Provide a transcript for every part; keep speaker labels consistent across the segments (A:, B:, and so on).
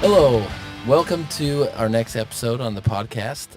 A: Hello, welcome to our next episode on the podcast.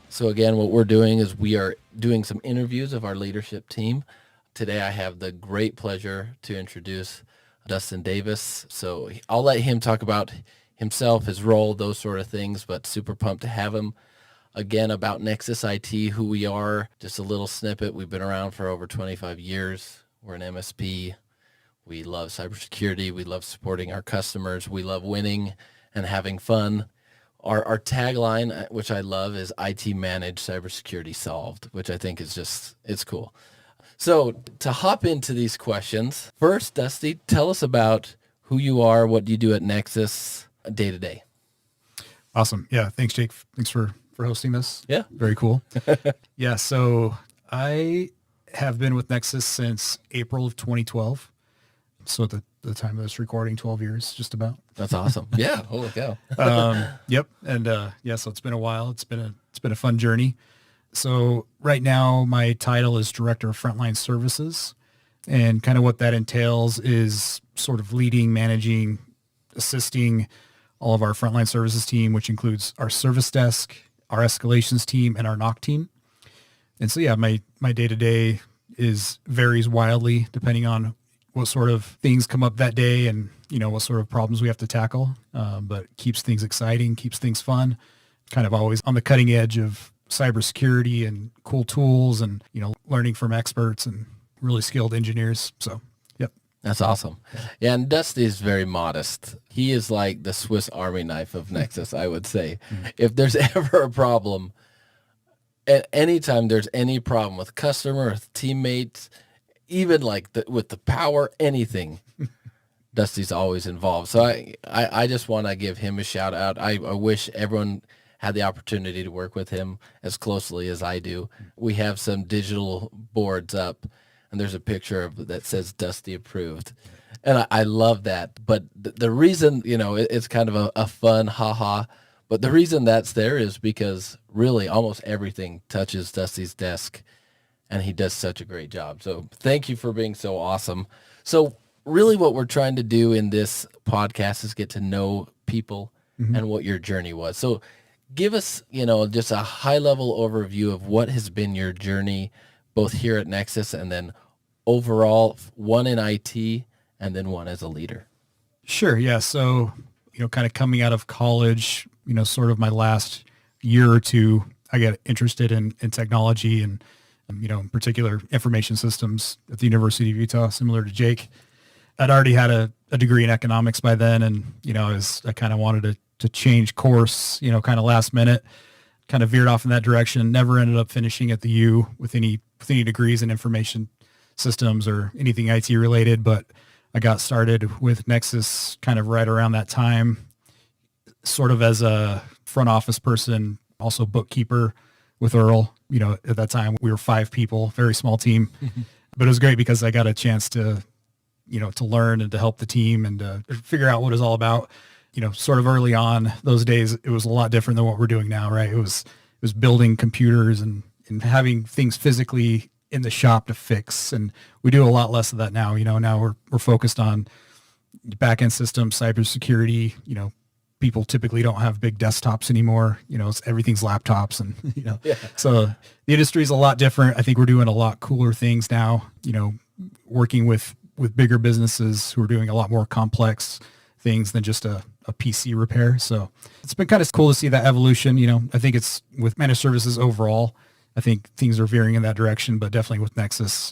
A: So again, what we're doing is we are doing some interviews of our leadership team. Today I have the great pleasure to introduce Dustin Davis. So I'll let him talk about himself, his role, those sort of things, but super pumped to have him. Again, about Nexus IT, who we are, just a little snippet. We've been around for over 25 years. We're an MSP. We love cybersecurity. We love supporting our customers. We love winning and having fun. Our tagline, which I love, is IT managed, cybersecurity solved, which I think is just, it's cool. So to hop into these questions, first, Dusty, tell us about who you are, what do you do at Nexus day to day?
B: Awesome. Yeah. Thanks, Jake. Thanks for hosting this.
A: Yeah.
B: Very cool. Yeah. So I have been with Nexus since April of 2012. So at the time of this recording, 12 years, just about.
A: That's awesome. Yeah. Holy cow.
B: Yep. And so it's been a while. It's been a fun journey. So right now my title is Director of Frontline Services, and kind of what that entails is sort of leading, managing, assisting all of our frontline services team, which includes our service desk, our escalations team, and our NOC team. And so, yeah, my day-to-day varies wildly depending on what sort of things come up that day and, what sort of problems we have to tackle. But keeps things exciting, keeps things fun, kind of always on the cutting edge of cybersecurity and cool tools and, learning from experts and really skilled engineers. So, yep.
A: That's awesome. Yeah, and Dusty is very modest. He is like the Swiss Army knife of Nexus, I would say. If there's ever a problem, at any time there's any problem with customer, with teammates, even like with the power, anything, Dusty's always involved. So I just want to give him a shout out. I wish everyone had the opportunity to work with him as closely as I do. We have some digital boards up, and there's a picture that says Dusty approved. And I love that. But the reason, it's kind of a fun ha-ha, but the reason that's there is because really almost everything touches Dusty's desk, and he does such a great job. So thank you for being so awesome. So really what we're trying to do in this podcast is get to know people and what your journey was. So give us, just a high-level overview of what has been your journey, both here at Nexus and then overall, one in IT and then one as a leader.
B: Sure. Yeah. So, kind of coming out of college, sort of my last year or two, I got interested in technology and, in particular information systems at the University of Utah, similar to Jake. I'd already had a degree in economics by then. And, I kind of wanted to change course, kind of last minute, kind of veered off in that direction, never ended up finishing at the U with any degrees in information systems or anything IT related, but I got started with Nexus kind of right around that time, sort of as a front office person, also bookkeeper with Earl. At that time we were 5 people, very small team, but it was great because I got a chance to, to learn and to help the team and to figure out what it was all about. Sort of early on those days, it was a lot different than what we're doing now, right? It was building computers and having things physically in the shop to fix. And we do a lot less of that now. Now we're focused on back-end systems, cybersecurity. People typically don't have big desktops anymore. Everything's laptops and,
A: Yeah.
B: So the industry is a lot different. I think we're doing a lot cooler things now, working with bigger businesses who are doing a lot more complex things than just a PC repair. So it's been kind of cool to see that evolution. I think it's with managed services overall, I think things are veering in that direction, but definitely with Nexus,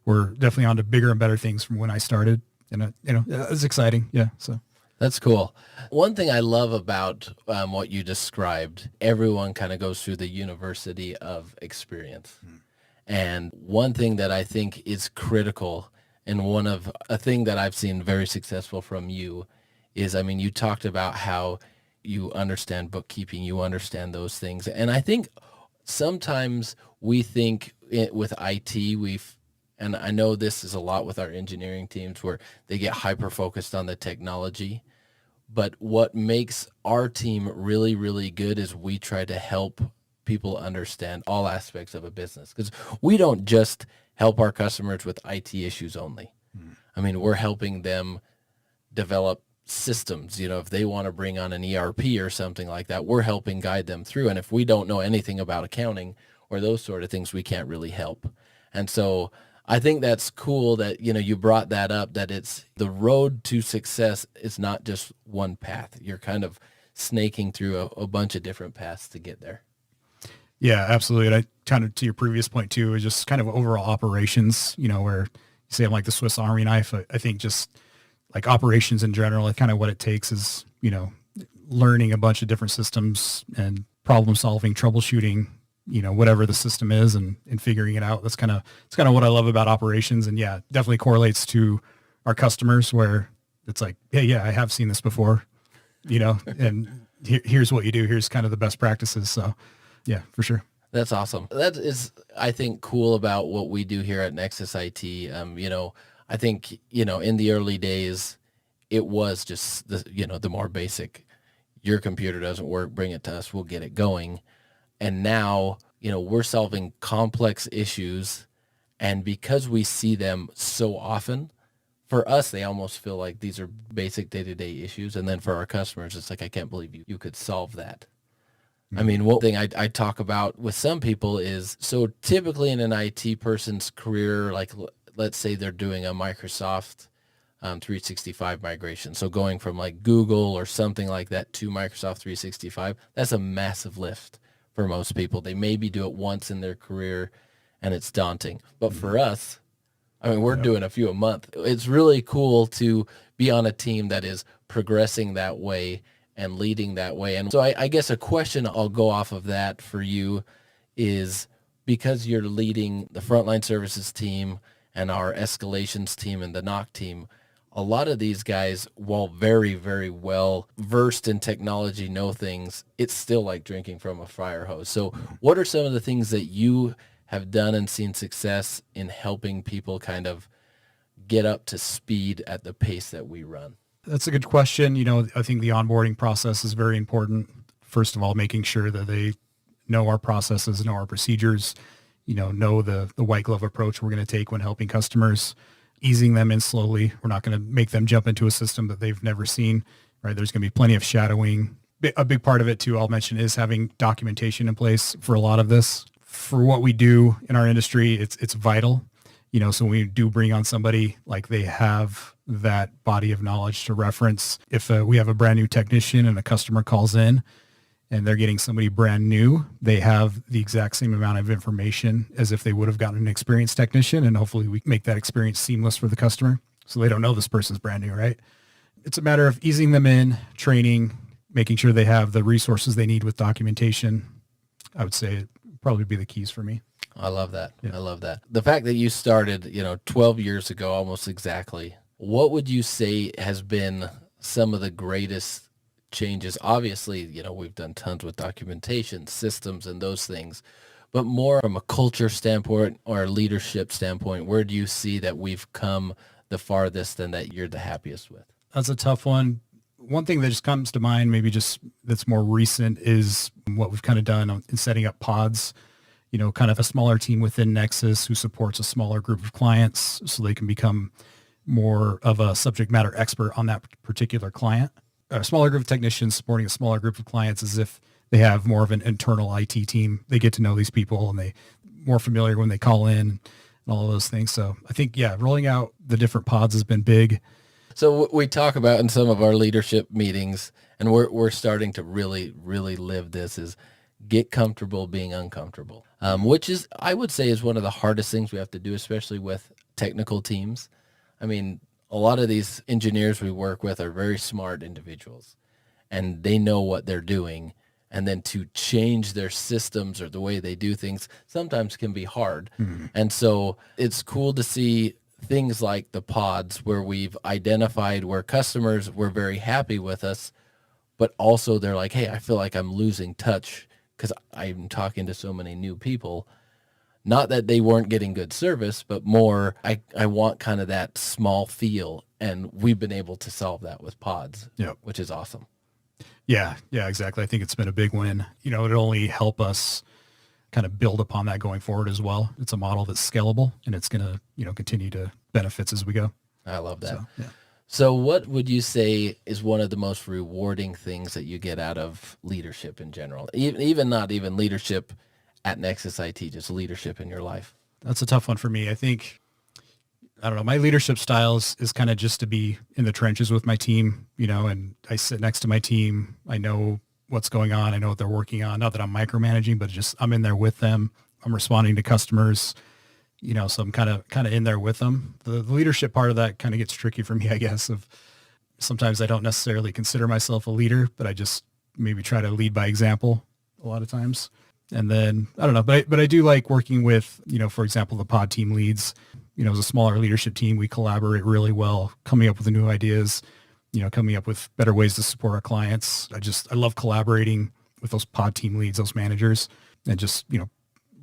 B: we're definitely on to bigger and better things from when I started, and it's exciting. Yeah. So
A: That's cool. One thing I love about what you described, everyone kind of goes through the university of experience. And one thing that I think is critical and a thing that I've seen very successful from you is, you talked about how you understand bookkeeping, you understand those things. And I think sometimes we think with IT, and I know this is a lot with our engineering teams where they get hyper focused on the technology. But what makes our team really, really good is we try to help people understand all aspects of a business, because we don't just help our customers with IT issues only. We're helping them develop systems. If they want to bring on an ERP or something like that, we're helping guide them through. And if we don't know anything about accounting or those sort of things, we can't really help. And so I think that's cool that, you brought that up, that it's the road to success is not just one path. You're kind of snaking through a bunch of different paths to get there.
B: Yeah, absolutely. And I kind of, to your previous point too, is just kind of overall operations, where you say I'm like the Swiss Army knife. I think just like operations in general, kind of what it takes is, learning a bunch of different systems and problem solving, troubleshooting, whatever the system is and figuring it out. It's kind of what I love about operations. And yeah, definitely correlates to our customers where it's like, hey, yeah, I have seen this before, and here's what you do. Here's kind of the best practices. So yeah, for sure.
A: That's awesome. That is, I think, cool about what we do here at Nexus IT. I think, in the early days, it was just the more basic. Your computer doesn't work, bring it to us, we'll get it going. And now, we're solving complex issues. And because we see them so often, for us, they almost feel like these are basic day-to-day issues. And then for our customers, it's like, I can't believe you could solve that. I mean, one thing I talk about with some people is, so typically in an IT person's career, like let's say they're doing a Microsoft 365 migration. So going from like Google or something like that to Microsoft 365, that's a massive lift for most people. They maybe do it once in their career and it's daunting. But for us, I mean, we're doing a few a month. It's really cool to be on a team that is progressing that way and leading that way. And so I guess a question I'll go off of that for you is, because you're leading the frontline services team and our escalations team and the NOC team, a lot of these guys, while very, very well versed in technology, know things, it's still like drinking from a fire hose. So what are some of the things that you have done and seen success in helping people kind of get up to speed at the pace that we run?
B: That's a good question. I think the onboarding process is very important. First of all, making sure that they know our processes, know our procedures, know the white glove approach we're going to take when helping customers, easing them in slowly. We're not going to make them jump into a system that they've never seen, right? There's going to be plenty of shadowing. A big part of it too, I'll mention, is having documentation in place for a lot of this. For what we do in our industry, it's vital. So when we do bring on somebody, like they have that body of knowledge to reference. If we have a brand new technician and a customer calls in and they're getting somebody brand new, they have the exact same amount of information as if they would have gotten an experienced technician. And hopefully we make that experience seamless for the customer so they don't know this person's brand new, right? It's a matter of easing them in, training, making sure they have the resources they need with documentation. I would say it'd probably be the keys for me.
A: I love that. Yeah. I love that. The fact that you started, 12 years ago, almost exactly, what would you say has been some of the greatest changes? Obviously, we've done tons with documentation, systems, and those things, but more from a culture standpoint or a leadership standpoint, where do you see that we've come the farthest and that you're the happiest with?
B: That's a tough one. One thing that just comes to mind, maybe just that's more recent, is what we've kind of done in setting up pods, kind of a smaller team within Nexus who supports a smaller group of clients so they can become more of a subject matter expert on that particular client. A smaller group of technicians supporting a smaller group of clients as if they have more of an internal IT team. They get to know these people and they more familiar when they call in and all of those things. So I think, rolling out the different pods has been big.
A: So what we talk about in some of our leadership meetings, and we're starting to really, really live this, is get comfortable being uncomfortable, which is, I would say, is one of the hardest things we have to do, especially with technical teams. I mean, a lot of these engineers we work with are very smart individuals, and they know what they're doing. And then to change their systems or the way they do things sometimes can be hard. Mm-hmm. And so it's cool to see things like the pods where we've identified where customers were very happy with us, but also they're like, hey, I feel like I'm losing touch because I'm talking to so many new people. Not that they weren't getting good service, but more, I want kind of that small feel. And we've been able to solve that with pods, which is awesome.
B: Yeah, exactly. I think it's been a big win. It'll only help us kind of build upon that going forward as well. It's a model that's scalable and it's going to, continue to benefits as we go.
A: I love that. So, yeah. So what would you say is one of the most rewarding things that you get out of leadership in general? Even not even leadership at Nexus IT, just leadership in your life.
B: That's a tough one for me. I think, I don't know, my leadership style is kind of just to be in the trenches with my team, and I sit next to my team. I know what's going on. I know what they're working on. Not that I'm micromanaging, but just I'm in there with them. I'm responding to customers, so I'm kind of in there with them. The leadership part of that kind of gets tricky for me, I guess. Of sometimes I don't necessarily consider myself a leader, but I just maybe try to lead by example a lot of times. And then I don't know, but I do like working with, for example, the pod team leads. As a smaller leadership team, we collaborate really well, coming up with the new ideas, coming up with better ways to support our clients. I love collaborating with those pod team leads, those managers, and just,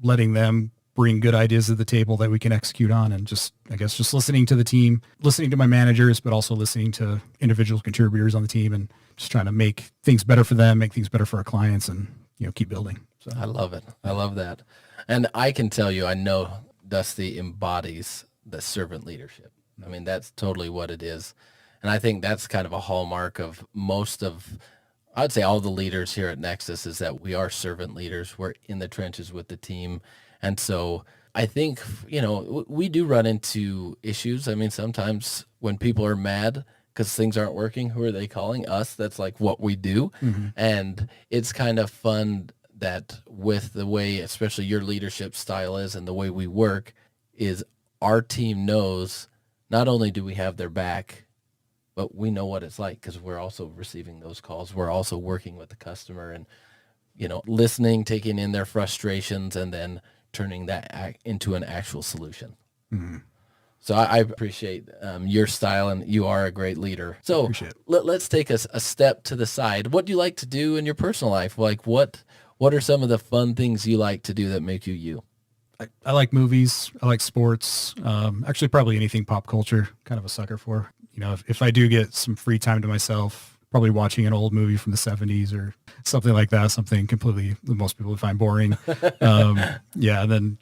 B: letting them bring good ideas to the table that we can execute on, and just, I guess, just listening to the team, listening to my managers, but also listening to individual contributors on the team, and just trying to make things better for them, make things better for our clients, and, keep building. So
A: I love it. I love that. And I can tell you, I know Dusty embodies the servant leadership. I mean, that's totally what it is. And I think that's kind of a hallmark of most of, I'd say all the leaders here at Nexus, is that we are servant leaders. We're in the trenches with the team. And so I think, we do run into issues. I mean, sometimes when people are mad because things aren't working, who are they calling? Us. That's like what we do. Mm-hmm. And it's kind of fun that with the way, especially your leadership style is and the way we work, is our team knows not only do we have their back, but we know what it's like because we're also receiving those calls. We're also working with the customer and, listening, taking in their frustrations, and then turning that into an actual solution. Mm-hmm. So I appreciate your style, and you are a great leader. So let's take a step to the side. What do you like to do in your personal life? Like what are some of the fun things you like to do that make you you?
B: I like movies. I like sports. Actually, probably anything pop culture. Kind of a sucker for. If I do get some free time to myself, probably watching an old movie from the 70s or something like that. Something completely that most people would find boring. Yeah, and then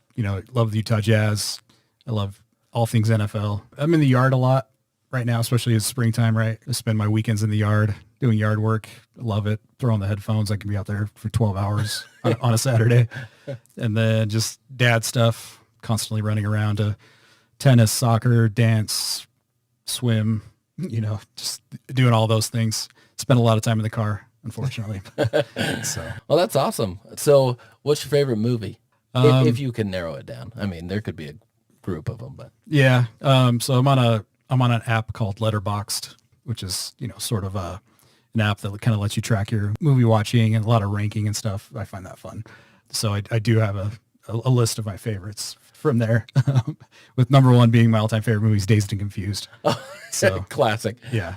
B: love the Utah Jazz. I love all things NFL. I'm in the yard a lot right now, especially it's springtime, right? I spend my weekends in the yard doing yard work. I love it. Throw on the headphones. I can be out there for 12 hours on a Saturday. And then just dad stuff, constantly running around to tennis, soccer, dance, swim, just doing all those things. Spend a lot of time in the car, unfortunately.
A: So. Well, that's awesome. So what's your favorite movie? If you can narrow it down. I mean, there could be a group of them, but
B: yeah. So I'm on an app called Letterboxd, which is, sort of an app that kind of lets you track your movie watching and a lot of ranking and stuff. I find that fun. So I do have a list of my favorites from there, with number one being my all-time favorite movie is Dazed and Confused.
A: So classic.
B: Yeah.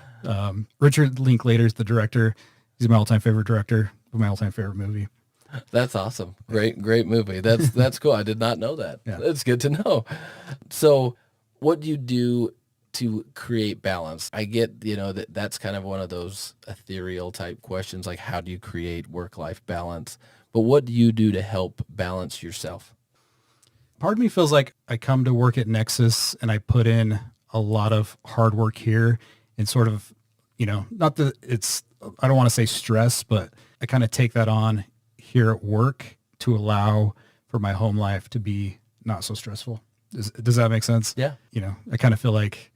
B: Richard Linklater's the director. He's my all-time favorite director of my all-time favorite movie.
A: That's awesome. Great movie. That's cool. I did not know that.
B: Yeah.
A: That's good to know. So what do you do to create balance? I get, that's kind of one of those ethereal type questions, like how do you create work-life balance? But what do you do to help balance yourself?
B: Part of me feels like I come to work at Nexus and I put in a lot of hard work here and sort of, not that I don't want to say stress, but I kind of take that on here at work to allow for my home life to be not so stressful. Does that make sense?
A: Yeah.
B: I kind of feel like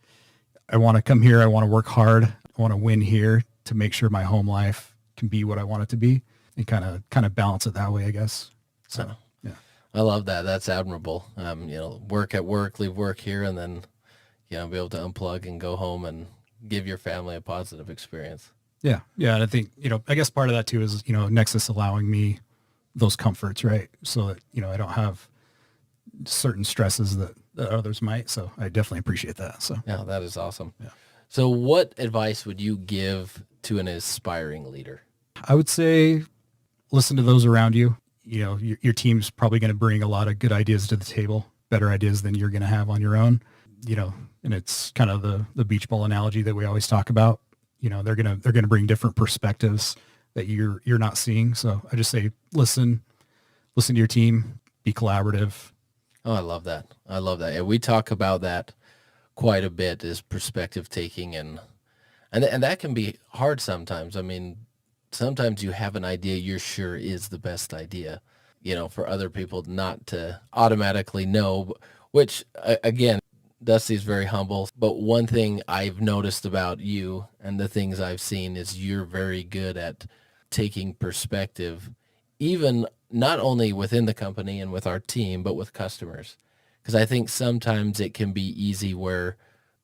B: I want to come here. I want to work hard. I want to win here to make sure my home life can be what I want it to be, and kind of balance it that way, I guess. So, yeah.
A: I love that. That's admirable. Work at work, leave work here, and then, be able to unplug and go home and give your family a positive experience.
B: Yeah. Yeah. And I think, I guess part of that too is, Nexus allowing me those comforts, right? So that, I don't have certain stresses that others might. So I definitely appreciate that. So
A: yeah, that is awesome.
B: Yeah.
A: So what advice would you give to an aspiring leader?
B: I would say, listen to those around you. Your team's probably going to bring a lot of good ideas to the table, better ideas than you're going to have on your own, and it's kind of the beach ball analogy that we always talk about. They're going to bring different perspectives that you're not seeing. So I just say, listen to your team, be collaborative.
A: Oh, I love that. And we talk about that quite a bit, is perspective taking. And And that can be hard sometimes. I mean, sometimes you have an idea you're sure is the best idea, for other people not to automatically know, which again, Dusty's very humble. But one thing I've noticed about you and the things I've seen is you're very good at taking perspective, even not only within the company and with our team, but with customers. Because I think sometimes it can be easy where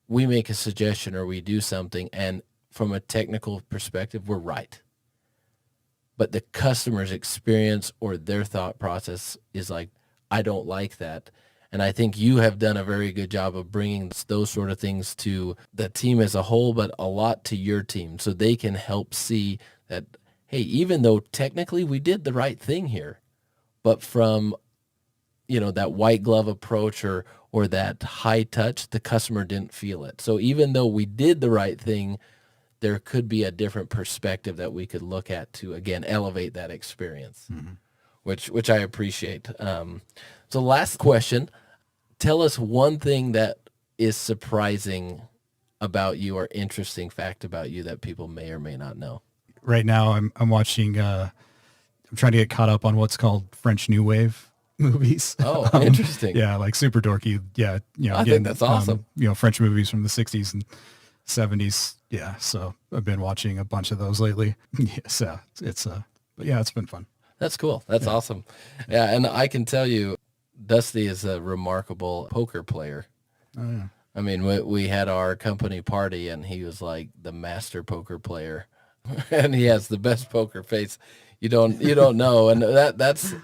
A: we make a suggestion or we do something, and from a technical perspective, we're right. But the customer's experience or their thought process is like, I don't like that. And I think you have done a very good job of bringing those sort of things to the team as a whole, but a lot to your team so they can help see that, hey, even though technically we did the right thing here, but from, that white glove approach or that high touch, the customer didn't feel it. So even though we did the right thing, there could be a different perspective that we could look at to, again, elevate that experience, which I appreciate. So last question, tell us one thing that is surprising about you or interesting fact about you that people may or may not know.
B: Right now I'm watching, I'm trying to get caught up on what's called French New Wave movies.
A: Oh, interesting.
B: Yeah, like super dorky. Yeah,
A: I think that's awesome.
B: French movies from the 60s and 70s. Yeah, so I've been watching a bunch of those lately. Yes, but yeah, it's been fun.
A: That's cool. That's awesome. Yeah, and I can tell you, Dusty is a remarkable poker player.
B: Oh yeah.
A: I mean, we had our company party, and he was like the master poker player, and he has the best poker face. You don't know, and that's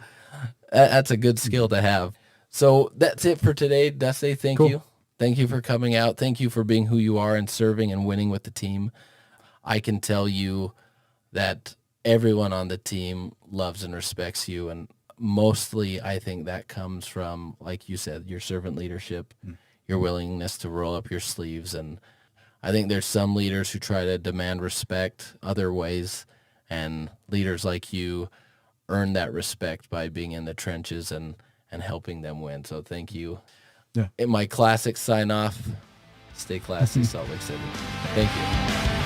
A: a good skill to have. So that's it for today, Dusty. Thank you. Thank you for coming out. Thank you for being who you are and serving and winning with the team. I can tell you that everyone on the team loves and respects you, and mostly I think that comes from, like you said, your servant leadership, your willingness to roll up your sleeves. And I think there's some leaders who try to demand respect other ways, and leaders like you earn that respect by being in the trenches and helping them win. So thank you.
B: Yeah.
A: In my classic sign off, stay classy, Salt Lake City. Thank you.